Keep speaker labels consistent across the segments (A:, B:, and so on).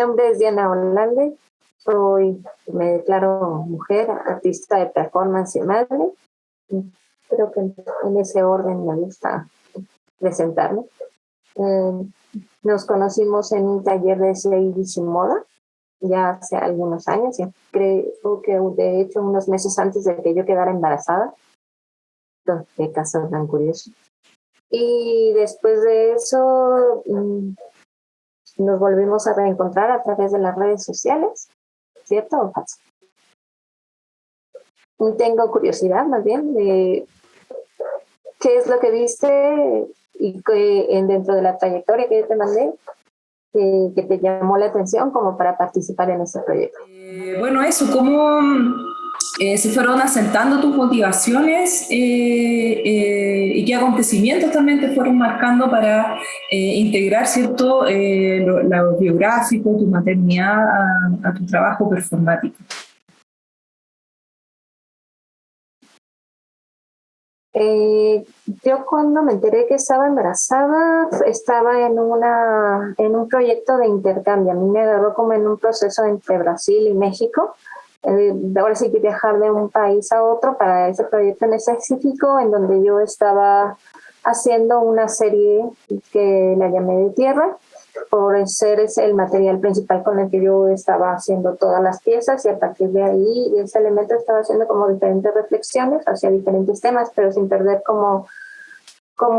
A: nombre es Diana Hollande, me declaro mujer, artista de performance y madre. Creo que en ese orden me gusta presentarme. Nos conocimos en un taller de CI sin moda, ya hace algunos años, y creo que de hecho unos meses antes de que yo quedara embarazada. Qué caso tan curioso. Y después de eso nos volvimos a reencontrar a través de las redes sociales, ¿cierto o falso? Y tengo curiosidad más bien de qué es lo que viste y que dentro de la trayectoria que yo te mandé, que te llamó la atención como para participar en ese proyecto.
B: Bueno, eso, cómo se fueron asentando tus motivaciones y qué acontecimientos también te fueron marcando para integrar, ¿cierto?, lo biográfico, tu maternidad a tu trabajo performático.
A: Yo cuando me enteré que estaba embarazada, estaba en un proyecto de intercambio. A mí me agarró como en un proceso entre Brasil y México. Ahora sí que viajar de un país a otro para ese proyecto en específico, en donde yo estaba haciendo una serie que la llamé de tierra, por ser ese el material principal con el que yo estaba haciendo todas las piezas, y a partir de ahí, de ese elemento, estaba haciendo como diferentes reflexiones hacia diferentes temas, pero sin perder como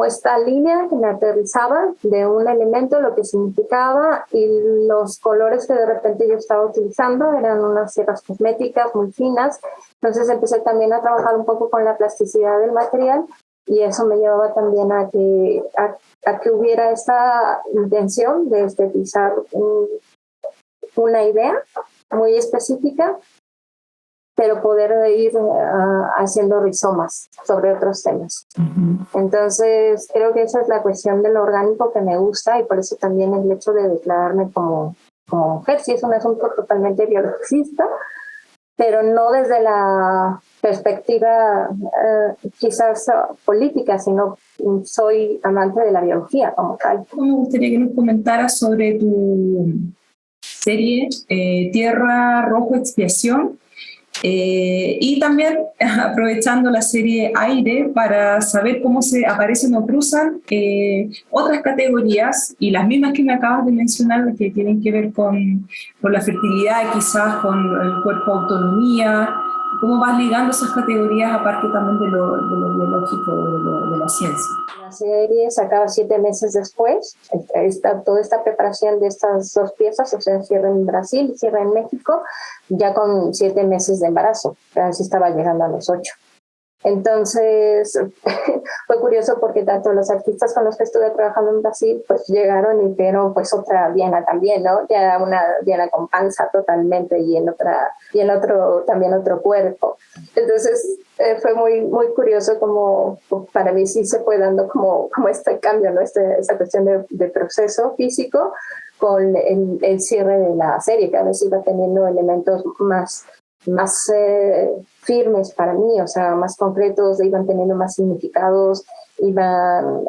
A: esta línea que me aterrizaba de un elemento, lo que significaba, y los colores que de repente yo estaba utilizando eran unas ciertas cosméticas muy finas. Entonces empecé también a trabajar un poco con la plasticidad del material, y eso me llevaba también a que hubiera esta intención de estetizar una idea muy específica, pero poder ir haciendo rizomas sobre otros temas. Uh-huh. Entonces, creo que esa es la cuestión de lo orgánico que me gusta, y por eso también el hecho de declararme como mujer. Sí, es un asunto totalmente biologicista, pero no desde la perspectiva quizás política, sino soy amante de la biología como tal.
B: Me gustaría que nos comentaras sobre tu serie Tierra Rojo Expiación, y también aprovechando la serie Aire para saber cómo se aparecen o cruzan otras categorías, y las mismas que me acabas de mencionar, las que tienen que ver con la fertilidad, quizás con el cuerpo autonomía. ¿Cómo vas ligando esas categorías aparte también de lo biológico, de la ciencia?
A: La serie se acaba 7 meses después. Toda esta preparación de estas 2 piezas, o sea, cierra en Brasil, cierra en México, ya con 7 meses de embarazo. Casi estaba llegando a los 8. Entonces, fue curioso porque tanto los artistas con los que estuve trabajando en Brasil, pues llegaron y vieron pues otra Diana también, ¿no? Ya una Diana con panza totalmente, y en otro también otro cuerpo. Entonces, fue muy, muy curioso como para mí sí se fue dando como este cambio, ¿no? Esa cuestión de proceso físico con el cierre de la serie, que a veces iba teniendo elementos más firmes para mí, o sea, más concretos, iban teniendo más significados, iban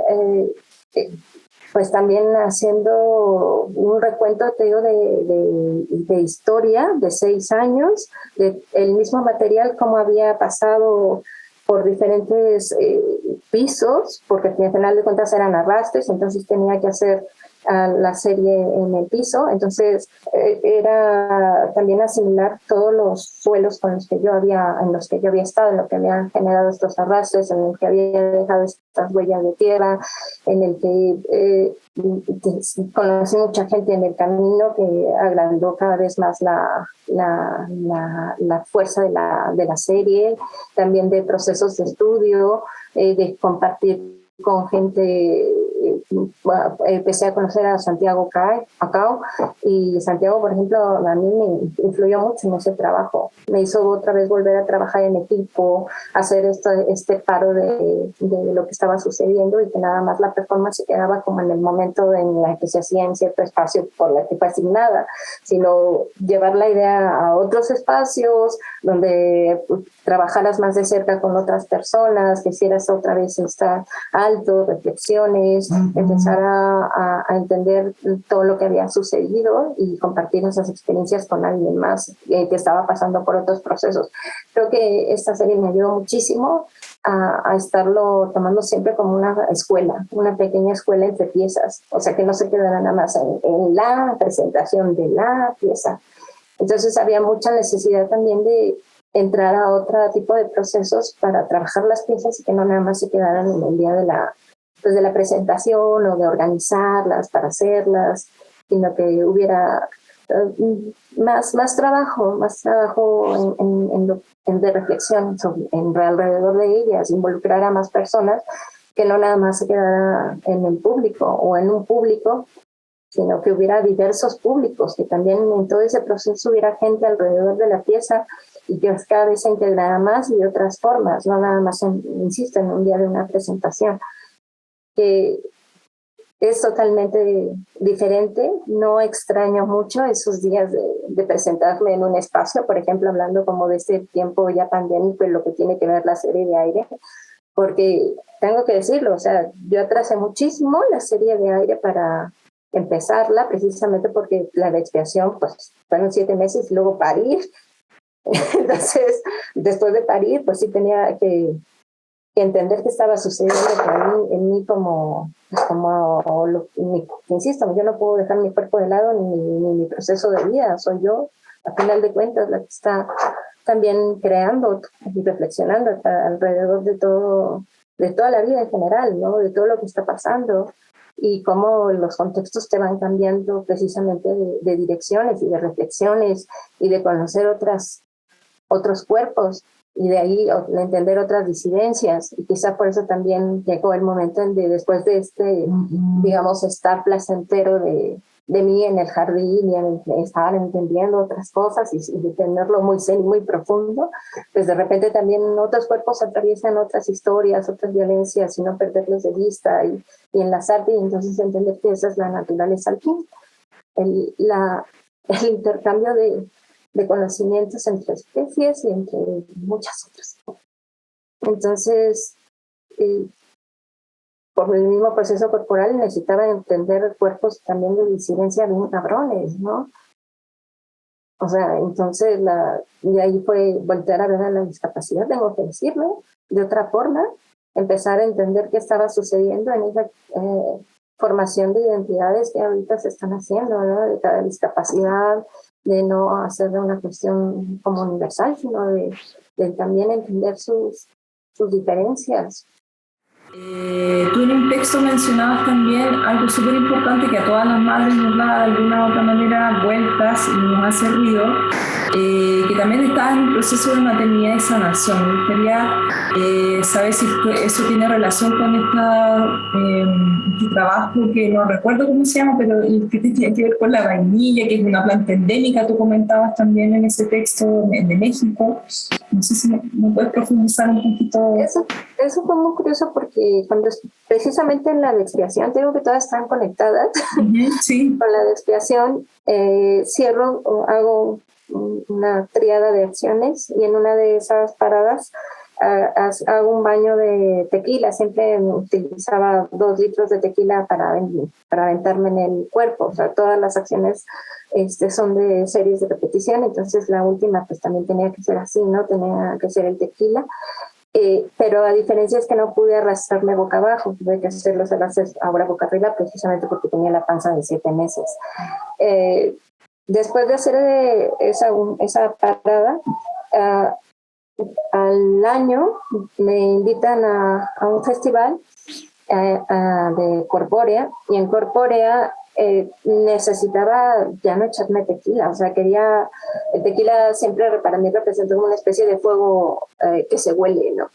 A: pues también haciendo un recuento, te digo, de historia de 6 años, de el mismo material, cómo había pasado por diferentes pisos, porque al final de cuentas eran arrastres, entonces tenía que hacer la serie en el piso. Entonces era también asimilar todos los suelos en los que yo había estado, en lo que habían generado estos arrastres, en el que había dejado estas huellas de tierra, en el que conocí mucha gente en el camino que agrandó cada vez más la fuerza de la serie, también de procesos de estudio, de compartir con gente. Empecé a conocer a Santiago Acao, y Santiago, por ejemplo, a mí me influyó mucho en ese trabajo. Me hizo otra vez volver a trabajar en equipo, hacer este paro de lo que estaba sucediendo, y que nada más la performance se quedaba como en el momento en el que se hacía en cierto espacio por la que fue asignada, sino llevar la idea a otros espacios donde trabajaras más de cerca con otras personas, que hicieras otra vez estar alto, reflexiones, empezar a entender todo lo que había sucedido y compartir esas experiencias con alguien más que estaba pasando por otros procesos. Creo que esta serie me ayudó muchísimo a estarlo tomando siempre como una escuela, una pequeña escuela entre piezas, o sea, que no se quedara nada más en la presentación de la pieza. Entonces había mucha necesidad también de entrar a otro tipo de procesos para trabajar las piezas y que no nada más se quedaran en el día de la presentación o de organizarlas para hacerlas, sino que hubiera más trabajo de reflexión alrededor de ellas, involucrar a más personas, que no nada más se quedara en el público o en un público, sino que hubiera diversos públicos, que también en todo ese proceso hubiera gente alrededor de la pieza y que cada vez se integrara más y de otras formas, no nada más, insisto, en un día de una presentación, que es totalmente diferente. No extraño mucho esos días de presentarme en un espacio, por ejemplo, hablando como de este tiempo ya pandémico y lo que tiene que ver la serie de Aire, porque tengo que decirlo, o sea, yo atrasé muchísimo la serie de Aire para empezarla, precisamente porque la de expiación, pues, fueron 7 meses y luego parir. Entonces, después de parir, pues sí tenía que entender qué estaba sucediendo en mí insisto, yo no puedo dejar mi cuerpo de lado ni mi proceso de vida, soy yo, a final de cuentas, la que está también creando y reflexionando alrededor de toda la vida en general, ¿no? De todo lo que está pasando y cómo los contextos te van cambiando precisamente de direcciones y de reflexiones y de conocer otros cuerpos y de ahí entender otras disidencias. Y quizá por eso también llegó el momento en de después de digamos, estar placentero de mí en el jardín y en estar entendiendo otras cosas y de tenerlo muy serio, muy profundo, pues de repente también otros cuerpos atraviesan otras historias, otras violencias y no perderlos de vista y enlazarte y entonces entender que esa es la naturaleza al fin. El intercambio de conocimientos entre especies y entre muchas otras. Entonces, por el mismo proceso corporal necesitaba entender cuerpos también de disidencia bien cabrones, ¿no? O sea, entonces de ahí fue voltear a ver a la discapacidad, tengo que decirlo, de otra forma, empezar a entender qué estaba sucediendo en esa formación de identidades que ahorita se están haciendo, ¿no? De cada discapacidad, de no hacerle una cuestión como universal, sino de también entender sus diferencias.
B: Tú en un texto mencionabas también algo súper importante que a todas las madres nos da de alguna u otra manera vueltas y nos hace ruido, que también estás en un proceso de maternidad y sanación. Me gustaría saber si eso tiene relación con este trabajo que no recuerdo cómo se llama, pero que tiene que ver con la vainilla, que es una planta endémica, tú comentabas también en ese texto de México. No sé si me puedes profundizar un poquito.
A: Eso fue muy curioso porque precisamente en la de expiación, tengo que todas están conectadas.
B: Sí.
A: Con la de expiación hago una tríada de acciones y en una de esas paradas hago un baño de tequila. Siempre utilizaba 2 litros de tequila para aventarme en el cuerpo. O sea, todas las acciones son de series de repetición, entonces la última pues también tenía que ser así, ¿no? Tenía que ser el tequila. Pero a diferencia es que no pude arrastrarme boca abajo, tuve que hacer los arrastres ahora boca arriba precisamente porque tenía la panza de 7 meses. Después de hacer esa parada, al año me invitan a un festival de Corpórea, y en Corpórea necesitaba ya no echarme tequila, o sea, el tequila siempre para mí representa una especie de fuego que se huele, ¿no?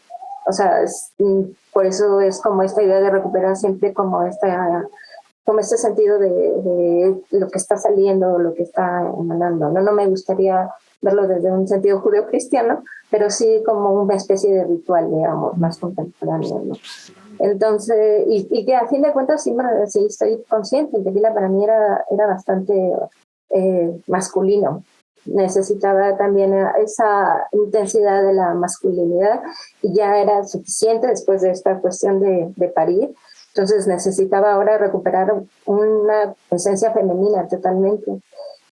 A: O sea, por eso es como esta idea de recuperar siempre como este sentido de lo que está saliendo, lo que está emanando, ¿no? No me gustaría verlo desde un sentido judeocristiano, pero sí como una especie de ritual, digamos, más contemporáneo, ¿no? Entonces, y que a fin de cuentas sí estoy consciente, el tequila para mí era bastante masculino. Necesitaba también esa intensidad de la masculinidad y ya era suficiente después de esta cuestión de parir. Entonces necesitaba ahora recuperar una esencia femenina totalmente.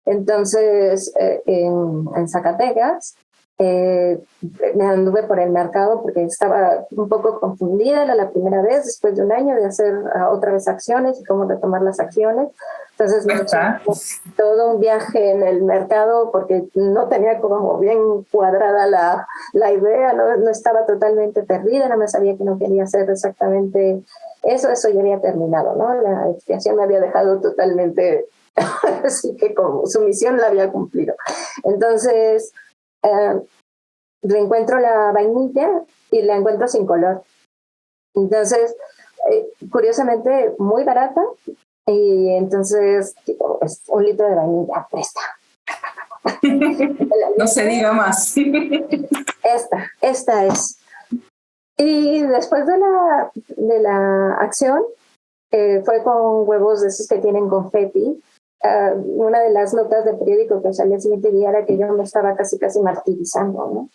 A: Entonces, en Zacatecas, me anduve por el mercado porque estaba un poco confundida, era la primera vez después de un año de hacer otra vez acciones y cómo retomar las acciones. Entonces me eché todo un viaje en el mercado porque no tenía como bien cuadrada la idea, no estaba totalmente perdida, no me sabía que no quería hacer exactamente eso ya había terminado, ¿no? La expiación me había dejado totalmente, así que como su misión la había cumplido. Entonces, reencuentro la vainilla y la encuentro sin color. Entonces, curiosamente, muy barata. Y entonces, tipo, es un litro de vainilla, presta.
B: No se diga más.
A: Esta es. Y después de la acción, fue con huevos de esos que tienen confeti. Una de las notas de periódico que salía el siguiente día era que yo me estaba casi martirizando, ¿no?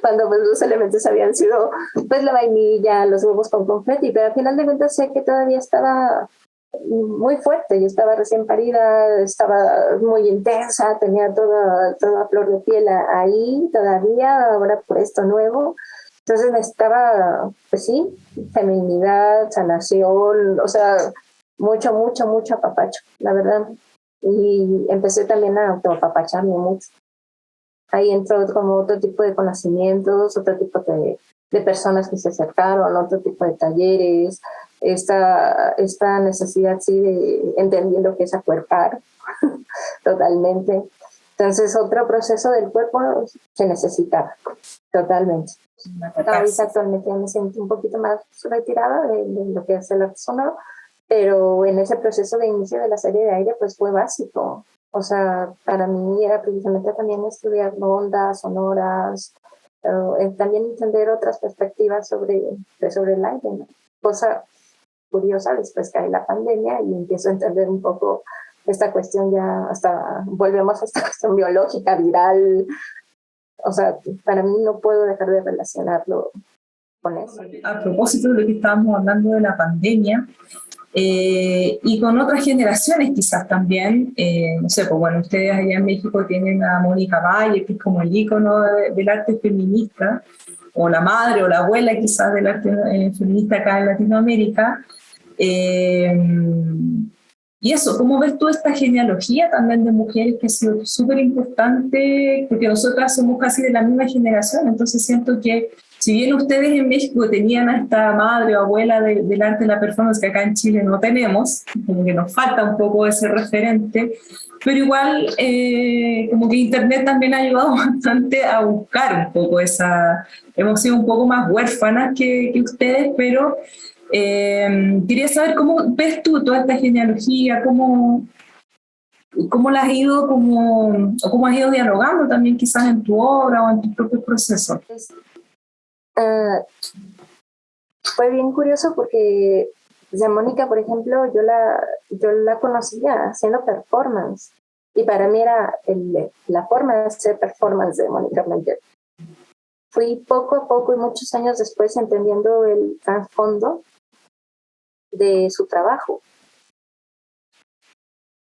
A: Cuando pues los elementos habían sido pues la vainilla, los huevos con confeti, pero al final de cuentas sé que todavía estaba muy fuerte, yo estaba recién parida, estaba muy intensa, tenía toda flor de piel ahí todavía, ahora por esto nuevo. Entonces necesitaba, pues sí, feminidad, sanación, o sea, mucho apapacho, la verdad. Y empecé también a autoapapacharme mucho. Ahí entró como otro tipo de conocimientos, otro tipo de personas que se acercaron, otro tipo de talleres, esta necesidad, sí, de entender lo que es acuerpar totalmente. Entonces, otro proceso del cuerpo se necesitaba totalmente. Ahorita actualmente me siento un poquito más retirada de lo que es el arte sonoro, pero en ese proceso de inicio de la serie de aire pues fue básico. O sea, para mí era precisamente también estudiar ondas sonoras, también entender otras perspectivas sobre el aire, ¿no? Cosa curiosa, después cae la pandemia y empiezo a entender un poco esta cuestión ya, hasta volvemos a esta cuestión biológica, viral. O sea, para mí no puedo dejar de relacionarlo con eso.
B: A propósito de lo que estábamos hablando de la pandemia, y con otras generaciones quizás también, no sé, pues bueno, ustedes allá en México tienen a Mónica Valle, que es como el ícono del arte feminista, o la madre o la abuela quizás del arte feminista acá en Latinoamérica. Y eso, ¿cómo ves tú esta genealogía también de mujeres que ha sido súper importante? Porque nosotras somos casi de la misma generación, entonces siento que si bien ustedes en México tenían a esta madre o abuela del arte de la performance que acá en Chile no tenemos, como que nos falta un poco ese referente, pero igual como que Internet también ha ayudado bastante a buscar un poco esa... Hemos sido un poco más huérfanas que ustedes, pero quería saber cómo ves tú toda esta genealogía, cómo la has ido o cómo has ido dialogando también quizás en tu obra o en tus propios procesos.
A: Fue bien curioso porque de Mónica, por ejemplo, yo la conocía haciendo performance y para mí era la forma de hacer performance de Mónica Blanquer. Fui poco a poco y muchos años después entendiendo el trasfondo de su trabajo.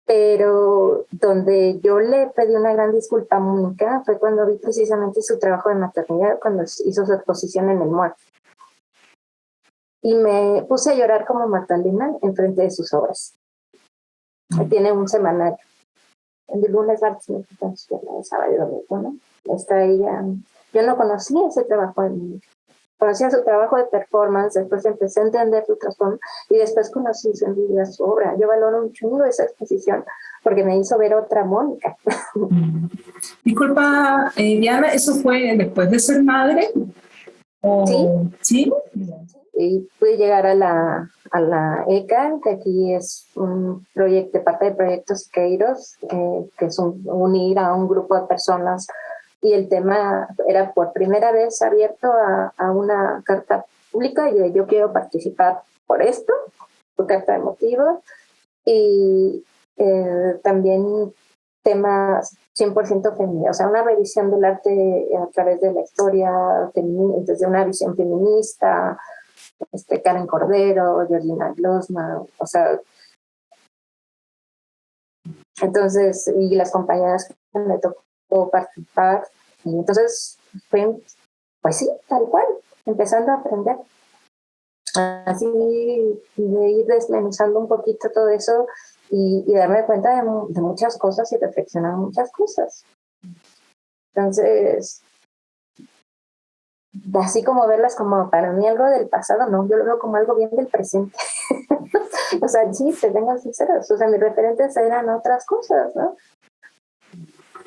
A: Pero donde yo le pedí una gran disculpa a Mónica fue cuando vi precisamente su trabajo de maternidad, cuando hizo su exposición en el MOAC. Y me puse a llorar como Magdalena enfrente de sus obras. Tiene un semanario. De lunes, martes, miércoles, viernes, sábado y domingo, ¿no? Está ella. Yo no conocía ese trabajo de Mónica. Conocía su trabajo de performance, después empecé a entender su trasfondo y después conocí su obra. Yo valoro un chingo esa exposición porque me hizo ver otra Mónica.
B: Disculpa, Diana, ¿eso fue después de ser madre? ¿Sí?
A: Y pude llegar a la ECA, que aquí es un proyecto, parte de Proyectos Siqueiros, que es unir a un grupo de personas. Y el tema era por primera vez abierto a una carta pública y yo quiero participar por esto, por carta de motivos. Y también temas 100% femeninos, o sea, una revisión del arte a través de la historia femenina, desde una visión feminista, Karen Cordero, Georgina Glosma, o sea, entonces, y las compañeras que me tocó participar, y entonces fue, pues sí, tal cual, empezando a aprender. Así de ir desmenuzando un poquito todo eso y darme cuenta de muchas cosas y reflexionar muchas cosas. Entonces, así como verlas como para mí algo del pasado, no, yo lo veo como algo bien del presente. O sea, sí, te tengo sinceros, o sea, mis referentes eran otras cosas, ¿no?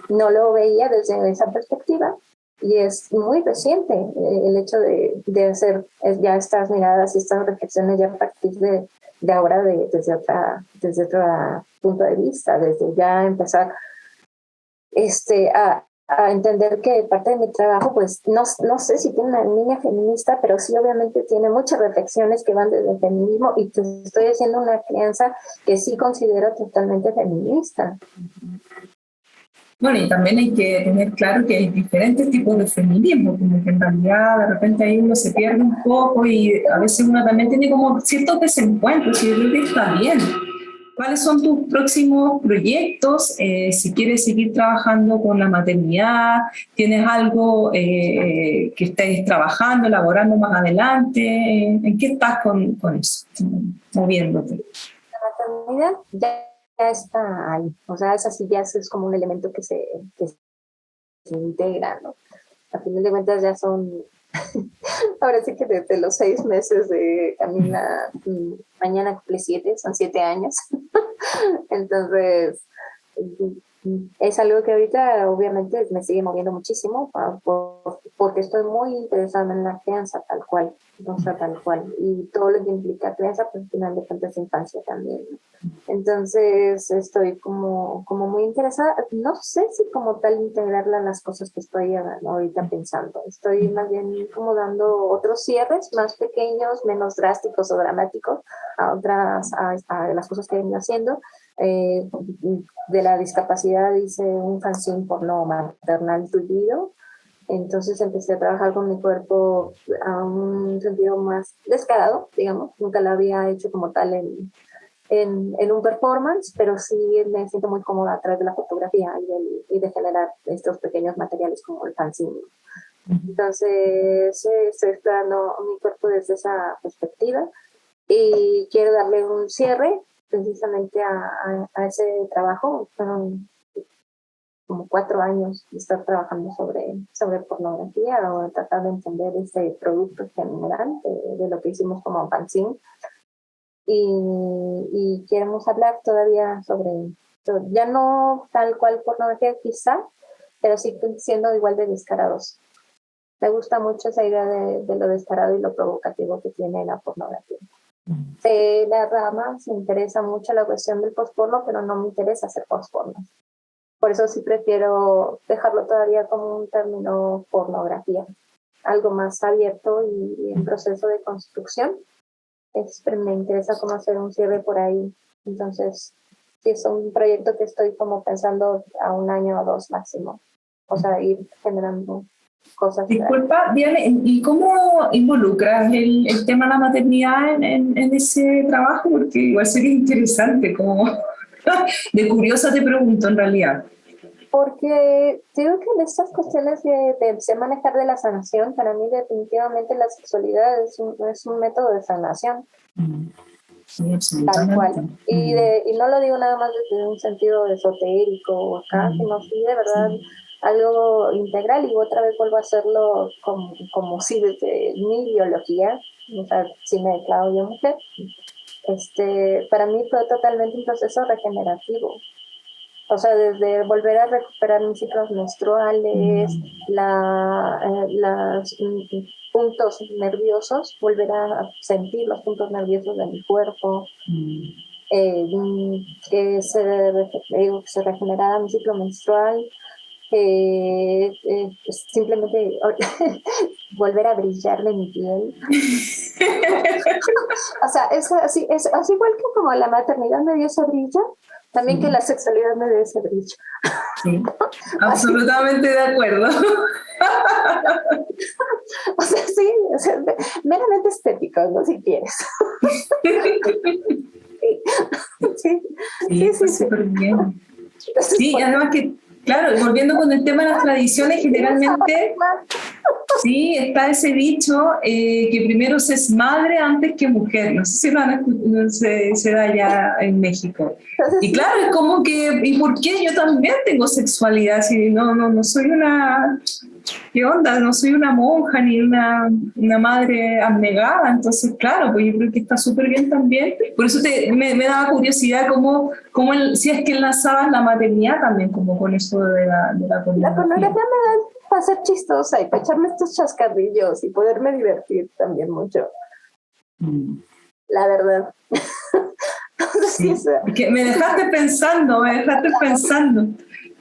A: No lo veía desde esa perspectiva y es muy reciente el hecho de hacer ya estas miradas y estas reflexiones ya a partir de ahora desde otro punto de vista, desde ya empezar a entender que parte de mi trabajo, pues no sé si tiene una línea feminista, pero sí obviamente tiene muchas reflexiones que van desde el feminismo y que estoy haciendo una crianza que sí considero totalmente feminista.
B: Bueno, y también hay que tener claro que hay diferentes tipos de feminismo, como que en realidad de repente ahí uno se pierde un poco y a veces uno también tiene como ciertos desencuentros y yo creo que está bien. ¿Cuáles son tus próximos proyectos? Si quieres seguir trabajando con la maternidad, ¿tienes algo que estés trabajando, elaborando más adelante? ¿En qué estás con eso, moviéndote?
A: La maternidad ya está ahí, o sea, esa sí ya es como un elemento que se integra, ¿no? A fin de cuentas ya son, ahora sí que desde los 6 meses de Camila, mañana cumple 7, son 7 años. Entonces, es algo que ahorita obviamente me sigue moviendo muchísimo porque estoy muy interesada en la crianza tal cual, o sea, tal cual, y todo lo que implica crianza, pues al final de cuentas infancia también. Entonces estoy como muy interesada, no sé si como tal integrarla en las cosas que estoy ahorita pensando, estoy más bien como dando otros cierres más pequeños, menos drásticos o dramáticos a las cosas que he venido haciendo. De la discapacidad hice un fanzine porno maternal tullido, entonces empecé a trabajar con mi cuerpo a un sentido más descarado, digamos, nunca lo había hecho como tal en un performance, pero sí me siento muy cómoda a través de la fotografía y de generar estos pequeños materiales como el fanzine. Entonces estoy explorando mi cuerpo desde esa perspectiva y quiero darle un cierre precisamente a ese trabajo. Fueron como 4 años de estar trabajando sobre pornografía o tratar de entender ese producto general de lo que hicimos como fanzine. Y queremos hablar todavía sobre, ya no tal cual pornografía quizá, pero sí siendo igual de descarados. Me gusta mucho esa idea de lo descarado y lo provocativo que tiene la pornografía. De la rama me interesa mucho la cuestión del postporno, pero no me interesa hacer postporno. Por eso sí prefiero dejarlo todavía como un término pornografía, algo más abierto y en proceso de construcción. Me interesa como hacer un cierre por ahí. Entonces, sí es un proyecto que estoy como pensando a 1 año o 2 máximo. O sea, ir generando cosas.
B: Disculpa, Diane, ¿y cómo involucras el tema de la maternidad en ese trabajo? Porque igual sería interesante, como de curiosa te pregunto en realidad.
A: Porque digo que en estas cuestiones de manejar de la sanación, para mí definitivamente la sexualidad es un método de sanación.
B: Sí,
A: tal cual. Y no lo digo nada más desde un sentido esotérico acá, sino sí de verdad algo integral, y otra vez vuelvo a hacerlo como si desde mi biología, o sea, si me declaro yo mujer, para mí fue totalmente un proceso regenerativo. O sea, desde volver a recuperar mis ciclos menstruales, los puntos nerviosos, volver a sentir los puntos nerviosos de mi cuerpo, que se regenerara mi ciclo menstrual, simplemente volver a brillarle mi piel. O sea, es así igual que como la maternidad me dio ese brillo, también que la sexualidad me dio ese brillo.
B: Sí, absolutamente de acuerdo.
A: O sea, sí, meramente estéticos, ¿no? Si quieres. Sí, sí, sí.
B: Súper bien. Sí, además que, claro, volviendo con el tema de las tradiciones, generalmente, sí, está ese dicho que primero se es madre antes que mujer. No sé si se da ya en México. Y claro, es como que, ¿y por qué? Yo también tengo sexualidad, si no soy una... ¿Qué onda? No soy una monja ni una madre abnegada, entonces claro, pues yo creo que está súper bien también. Por eso me daba curiosidad si es que enlazabas la maternidad también, como con eso de la
A: pornografía. La pornografía
B: pornografía.
A: me da para ser chistosa y para echarme estos chascarrillos y poderme divertir también mucho. La verdad.
B: Sí. Que me dejaste pensando.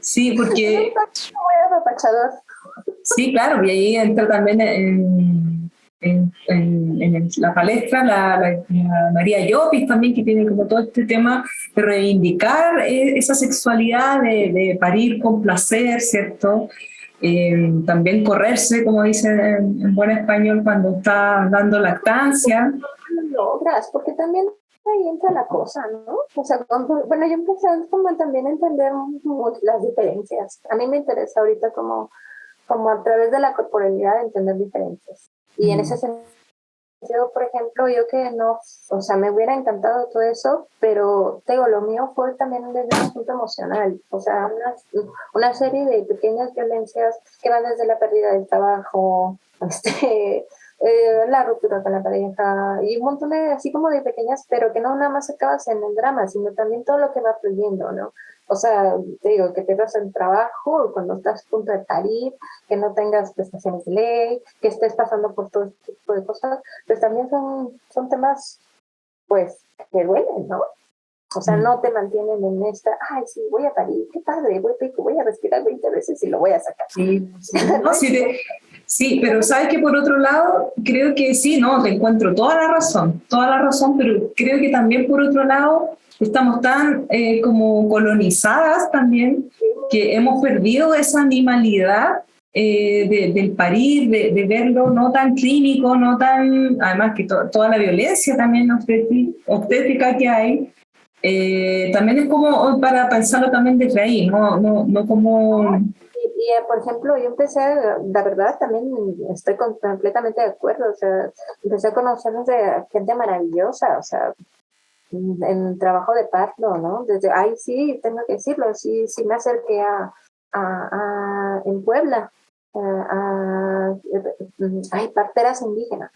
B: Sí, porque...
A: Muy apapachador.
B: Sí, claro, y ahí entra también en la palestra la María Llopis también, que tiene como todo este tema de reivindicar esa sexualidad, de parir con placer, ¿cierto? También correrse, como dicen en buen español, cuando está dando lactancia.
A: Logras, porque también ahí entra la cosa, ¿no? O sea, bueno, yo empecé como también a entender las diferencias. A mí me interesa ahorita como a través de la corporalidad entender diferencias. Y en ese sentido, por ejemplo, yo que no, o sea, me hubiera encantado todo eso, pero digo, lo mío fue también desde un punto emocional, o sea, una serie de pequeñas violencias que van desde la pérdida del trabajo, la ruptura con la pareja y un montón de así como de pequeñas, pero que no nada más acabas en el drama, sino también todo lo que va fluyendo, ¿no? O sea, te digo, que pierdas el trabajo cuando estás a punto de parir, que no tengas prestaciones de ley, que estés pasando por todo este tipo de cosas, pues también son temas, pues, que duelen, ¿no? O sea, no te mantienen en esta, ay, sí, voy a parir, qué padre, voy a respirar 20 veces y lo voy a sacar.
B: Sí, no, sí, pero sabes que por otro lado, creo que sí, no, te encuentro toda la razón, pero creo que también por otro lado estamos tan como colonizadas también que hemos perdido esa animalidad del parir, de verlo no tan clínico, no tan, además que toda la violencia también obstétrica que hay. También es como para pensarlo también desde ahí, no como...
A: Por ejemplo, yo empecé, la verdad, también estoy completamente de acuerdo, o sea, empecé a conocer gente maravillosa, o sea, en trabajo de parto, ¿no? Desde, ay, sí, tengo que decirlo, sí me acerqué en Puebla, hay parteras indígenas,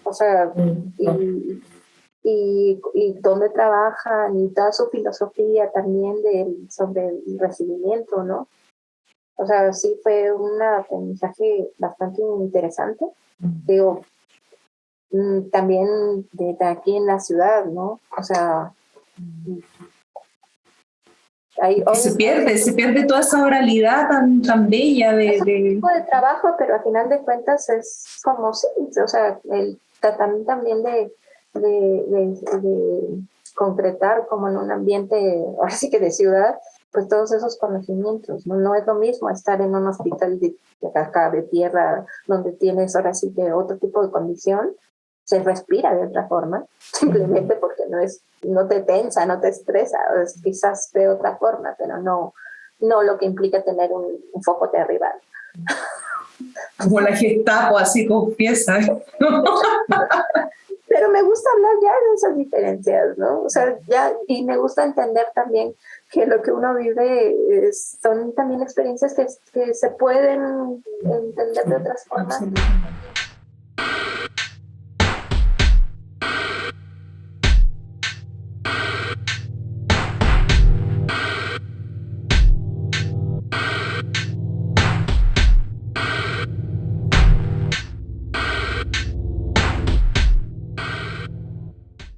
A: o sea, y dónde trabajan y toda su filosofía también sobre el recibimiento, ¿no? O sea, sí fue un aprendizaje bastante interesante. Digo, también de aquí en la ciudad, ¿no? O sea,
B: se pierde toda esa oralidad tan bella
A: es un tipo de trabajo, pero al final de cuentas es como sí, o sea, el tratamiento también de concretar como en un ambiente, ahora sí que de ciudad, pues todos esos conocimientos, ¿no? Es lo mismo estar en un hospital de tierra donde tienes ahora sí que otro tipo de condición, se respira de otra forma, simplemente porque no te tensa, no te estresa, quizás de otra forma, pero no lo que implica tener un foco terrible.
B: Como la Gestapo, así confiesa.
A: Pero me gusta hablar ya de esas diferencias, ¿no? O sea, y me gusta entender también que lo que uno vive son también experiencias que se pueden entender de otras formas.